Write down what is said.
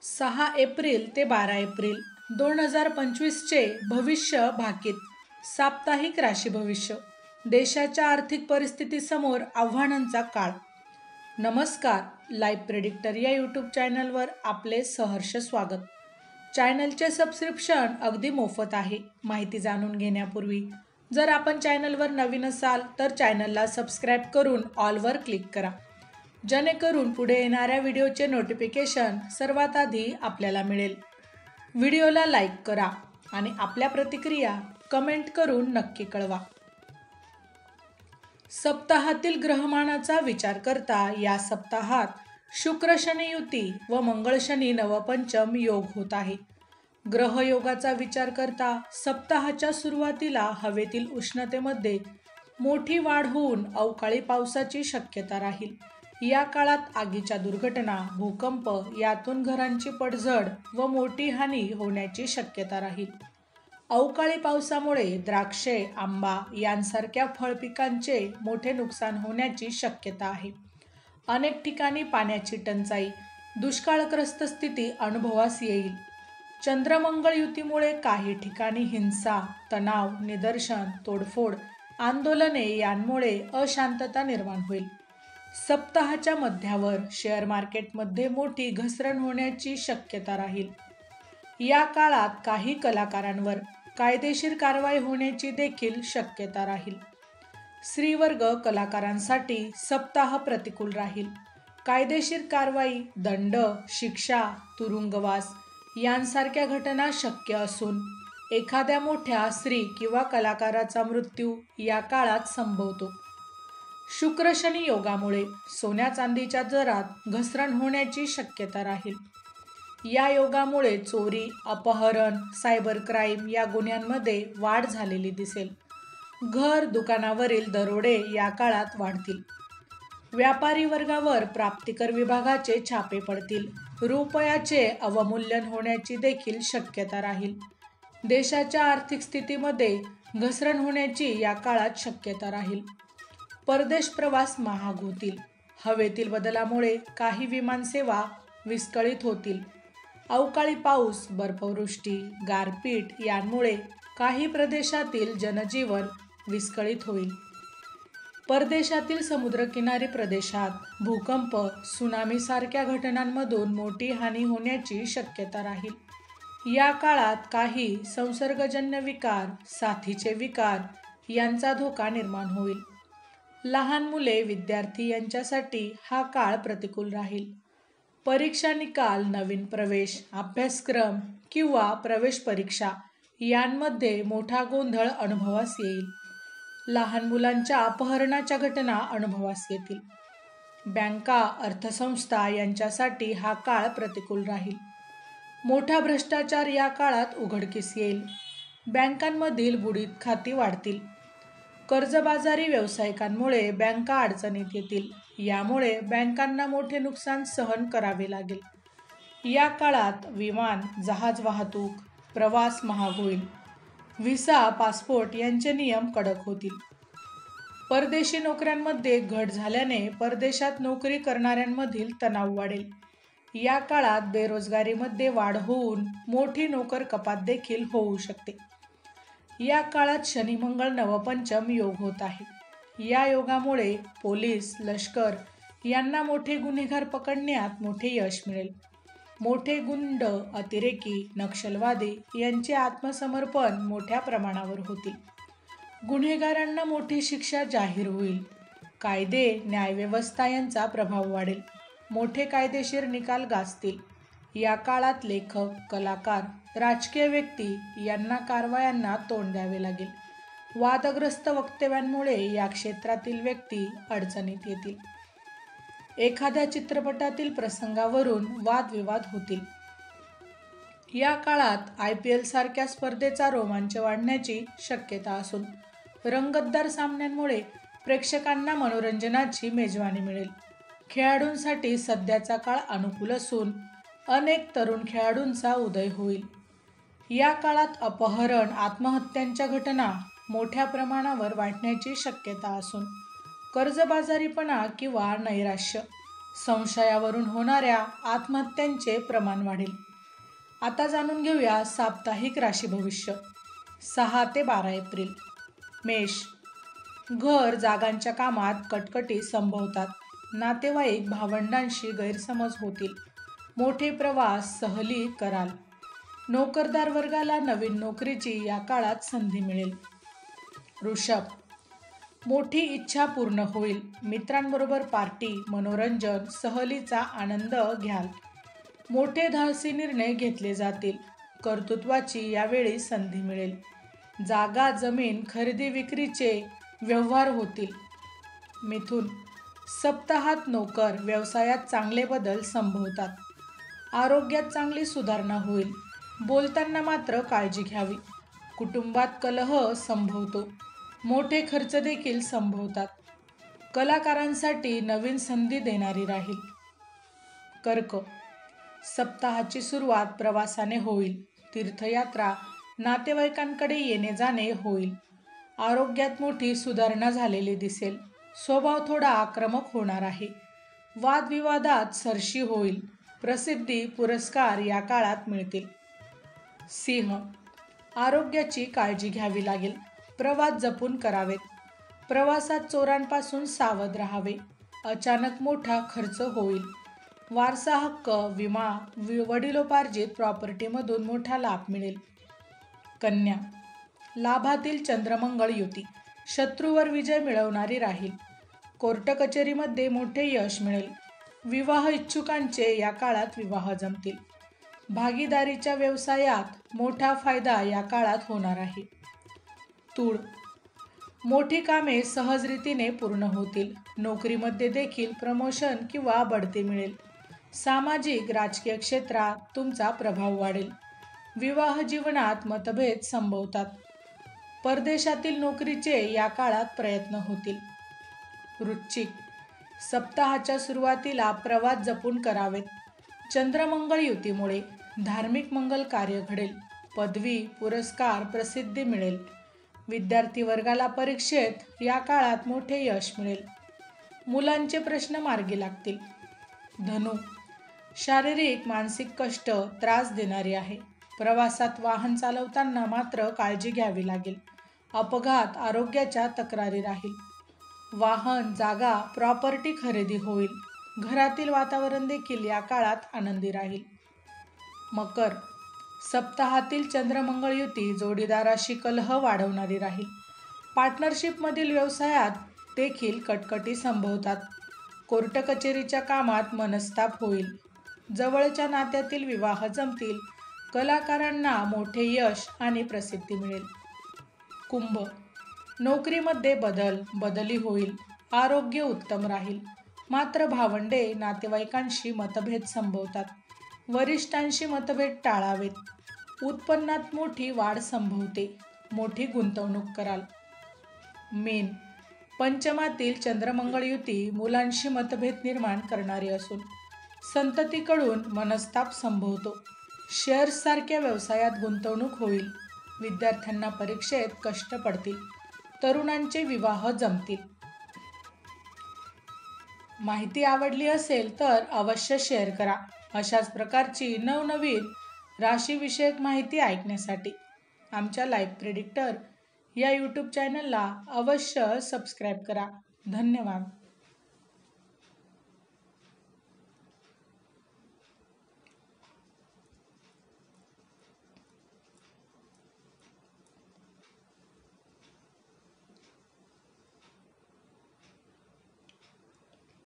6 April ते 12 April 2025चे भविष्य भाकीत. साप्ताहिक राशी भविष्य. देशाच्या आर्थिक परिस्थितीसमोर आव्हानांचा काळ. नमस्कार, लाईव्ह प्रेडिक्टर या यूट्यूब चॅनलवर आपले सहर्ष स्वागत. चॅनलचे सबस्क्रिप्शन अगदी मोफत आहे. माहिती जाणून घेण्यापूर्वी जर आपण चॅनलवर नवीन असाल तर चॅनलला सबस्क्राईब करून ऑलवर क्लिक करा, जेणेकरून पुढे येणाऱ्या व्हिडिओचे नोटिफिकेशन सर्वात आधी आपल्याला मिळेल. व्हिडिओला लाईक करा आणि आपल्या प्रतिक्रिया कमेंट करून नक्की कळवा. सप्ताहातील ग्रहमानाचा विचार करता या सप्ताहात शुक्र शनी युती व मंगळ शनी नवपंचम योग होत आहे. ग्रहयोगाचा विचार करता सप्ताहाच्या सुरुवातीला हवेतील उष्णतेमध्ये मोठी वाढ होऊन अवकाळी पावसाची शक्यता राहील. या काळात आगीच्या दुर्घटना, भूकंप यातून घरांची पडझड व मोठी हानी होण्याची शक्यता राहील. अवकाळी पावसामुळे द्राक्षे, आंबा यांसारख्या फळपिकांचे मोठे नुकसान होण्याची शक्यता आहे. अनेक ठिकाणी पाण्याची टंचाई, दुष्काळग्रस्त स्थिती अनुभवास येईल. चंद्रमंगळ युतीमुळे काही ठिकाणी हिंसा, तणाव, निदर्शन, तोडफोड, आंदोलने यांमुळे अशांतता निर्माण होईल. सप्ताहाच्या मध्यावर शेअर मार्केटमध्ये मोठी घसरण होण्याची शक्यता राहील. या काळात काही कलाकारांवर कायदेशीर कारवाई होण्याची देखील शक्यता राहील. स्त्रीवर्ग कलाकारांसाठी सप्ताह प्रतिकूल राहील. कायदेशीर कारवाई, दंड, शिक्षा, तुरुंगवास यांसारख्या घटना शक्य असून एखाद्या मोठ्या स्त्री किंवा कलाकाराचा मृत्यू या काळात संभवतो. शुक्र शनी योगामुळे सोन्या चांदीच्या दरात घसरण होण्याची शक्यता राहील. या योगामुळे चोरी, अपहरण, सायबर क्राईम या गुन्ह्यांमध्ये वाढ झालेली दिसेल. घर दुकानावरील दरोडे या काळात वाढतील. व्यापारी वर्गावर प्राप्तिकर विभागाचे छापे पडतील. रुपयाचे अवमूल्यन होण्याची देखील शक्यता राहील. देशाच्या आर्थिक स्थितीमध्ये घसरण होण्याची या काळात शक्यता राहील. परदेश प्रवास महाग होतील. हवेतील बदलामुळे काही विमानसेवा विस्कळीत होतील. अवकाळी पाऊस, बर्फवृष्टी, गारपीट यांमुळे काही प्रदेशातील जनजीवन विस्कळीत होईल. परदेशातील समुद्रकिनारी प्रदेशात भूकंप, सुनामीसारख्या घटनांमधून मोठी हानी होण्याची शक्यता राहील. या काळात काही संसर्गजन्य विकार, साथीचे विकार यांचा धोका निर्माण होईल. लहान मुले, विद्यार्थी यांच्यासाठी हा काळ प्रतिकूल राहील. परीक्षा निकाल, नवीन प्रवेश, अभ्यासक्रम किंवा प्रवेश परीक्षा यांमध्ये मोठा गोंधळ अनुभवास येईल. लहान मुलांच्या अपहरणाच्या घटना अनुभवास येतील. बँका, अर्थसंस्था यांच्यासाठी हा काळ प्रतिकूल राहील. मोठा भ्रष्टाचार या काळात उघडकीस येईल. बँकांमधील बुडीत खाती वाढतील. कर्जबाजारी व्यावसायिकांमुळे बँका अडचणीत येतील. यामुळे बँकांना मोठे नुकसान सहन करावे लागेल. या काळात विमान, जहाज वाहतूक, प्रवास महाग होईल. व्हिसा, पासपोर्ट यांचे नियम कडक होतील. परदेशी नोकऱ्यांमध्ये घट झाल्याने परदेशात नोकरी करणाऱ्यांमधील तणाव वाढेल. या काळात बेरोजगारीमध्ये वाढ होऊन मोठी नोकर कपात देखील होऊ शकते. या काळात शनी मंगळ नवपंचम योग होत आहे. या योगामुळे पोलीस, लष्कर यांना मोठे गुन्हेगार पकडण्यात मोठे यश मिळेल. मोठे गुंड, अतिरेकी, नक्षलवादी यांचे आत्मसमर्पण मोठ्या प्रमाणावर होतील. गुन्हेगारांना मोठी शिक्षा जाहीर होईल. कायदे, न्यायव्यवस्था यांचा प्रभाव वाढेल. मोठे कायदेशीर निकाल गाजतील. या काळात लेखक, कलाकार, राजकीय व्यक्ती यांना कारवायांना तोंड द्यावे लागेल. वादग्रस्त वक्तव्यांमुळे या क्षेत्रातील व्यक्ती अडचणीत येतील. एखाद्या चित्रपटातील प्रसंगावरून वादविवाद होतील. या काळात IPL सारख्या स्पर्धेचा रोमांच वाढण्याची शक्यता असून रंगतदार सामन्यांमुळे प्रेक्षकांना मनोरंजनाची मेजवानी मिळेल. खेळाडूंसाठी सध्याचा काळ अनुकूल असून अनेक तरुण खेळाडूंचा उदय होईल. या काळात अपहरण, आत्महत्यांच्या घटना मोठ्या प्रमाणावर वाढण्याची शक्यता असून कर्जबाजारीपणा किंवा नैराश्य, संशयावरून होणाऱ्या आत्महत्यांचे प्रमाण वाढेल. आता जाणून घेऊया साप्ताहिक राशी भविष्य 6 ते 12 एप्रिल. मेष. घर जागांच्या कामात कटकटी संभवतात. नातेवाईक भावंडांशी गैरसमज होतील. मोठे प्रवास सहली कराल. नोकरदार वर्गाला नवीन नोकरीची या काळात संधी मिळेल. वृषभ. मोठी इच्छा पूर्ण होईल. मित्रांबरोबर पार्टी, मनोरंजन, सहलीचा आनंद घ्याल. मोठे धाडसी निर्णय घेतले जातील. कर्तृत्वाची यावेळी संधी मिळेल. जागा जमीन खरेदी विक्रीचे व्यवहार होतील. मिथुन. सप्ताहात नोकर व्यवसायात चांगले बदल संभवतात. आरोग्यात चांगली सुधारणा होईल. बोलताना मात्र काळजी घ्यावी. कुटुंबात कलह संभवतो. मोठे खर्च देखील संभवतात. कलाकारांसाठी नवीन संधी देणारी राहील. कर्क. सप्ताहाची सुरुवात प्रवासाने होईल. तीर्थयात्रा, नातेवाईकांकडे येणे जाणे होईल. आरोग्यात मोठी सुधारणा झालेली दिसेल. स्वभाव थोडा आक्रमक होणार आहे. वादविवादात सरशी होईल. प्रसिद्धी, पुरस्कार या काळात मिळतील. सिंह. आरोग्याची काळजी घ्यावी लागेल. प्रवास जपून करावेत. प्रवासात चोरांपासून सावध राहावे. अचानक मोठा खर्च होईल. वारसा हक्क, विमा, वडिलोपार्जित प्रॉपर्टीमधून मोठा लाभ मिळेल. कन्या. लाभातील चंद्रमंगळ युती शत्रूवर विजय मिळवणारी राहील. कोर्ट कचेरीमध्ये मोठे यश मिळेल. विवाह इच्छुकांचे या काळात विवाह जमतील. भागीदारीच्या व्यवसायात मोठा फायदा या काळात होणार आहे. तूळ. मोठी कामे सहजरीतीने पूर्ण होतील. नोकरीमध्ये देखील प्रमोशन किंवा बढती मिळेल. सामाजिक राजकीय क्षेत्रात तुमचा प्रभाव वाढेल. विवाह जीवनात मतभेद संभवतात. परदेशातील नोकरीचे या काळात प्रयत्न होतील. वृश्चिक. सप्ताहाच्या सुरुवातीला प्रवास जपून करावेत. चंद्रमंगळ युतीमुळे धार्मिक मंगल कार्य घडेल. पदवी, पुरस्कार, प्रसिद्धी मिळेल. विद्यार्थी वर्गाला परीक्षेत या काळात मोठे यश मिळेल. मुलांचे प्रश्न मार्गी लागतील. धनु. शारीरिक मानसिक कष्ट त्रास देणारी आहे. प्रवासात वाहन चालवताना मात्र काळजी घ्यावी लागेल. अपघात, आरोग्याच्या तक्रारी राहील. वाहन, जागा, प्रॉपर्टी खरेदी होईल. घरातील वातावरण देखील या काळात आनंदी राहील. मकर. सप्ताहातील चंद्रमंगळ युती जोडीदाराशी कलह वाढवणारी राहील. पार्टनरशिपमधील व्यवसायात देखील कटकटी संभवतात. कोर्ट कचेरीच्या कामात मनस्ताप होईल. जवळच्या नात्यातील विवाह जमतील. कलाकारांना मोठे यश आणि प्रसिद्धी मिळेल. कुंभ. नोकरीमध्ये बदली होईल. आरोग्य उत्तम राहील. मात्र भावंडे, नातेवाईकांशी मतभेद संभवतात. वरिष्ठांशी मतभेद टाळावेत. उत्पन्नात मोठी वाढ संभवते. मोठी गुंतवणूक कराल. मीन. पंचमातील चंद्रमंगळ युती मुलांशी मतभेद निर्माण करणारी असून संततीकडून मनस्ताप संभवतो. शेअर्ससारख्या व्यवसायात गुंतवणूक होईल. विद्यार्थ्यांना परीक्षेत कष्ट पडतील. तरुणांचे विवाह जमतील. माहिती आवडली असेल तर अवश्य शेअर करा. अशाच प्रकारची नवनवीन राशीविषयक माहिती ऐकण्यासाठी आमच्या लाईफ प्रेडिक्टर या यूट्यूब चॅनलला अवश्य सबस्क्राईब करा. धन्यवाद.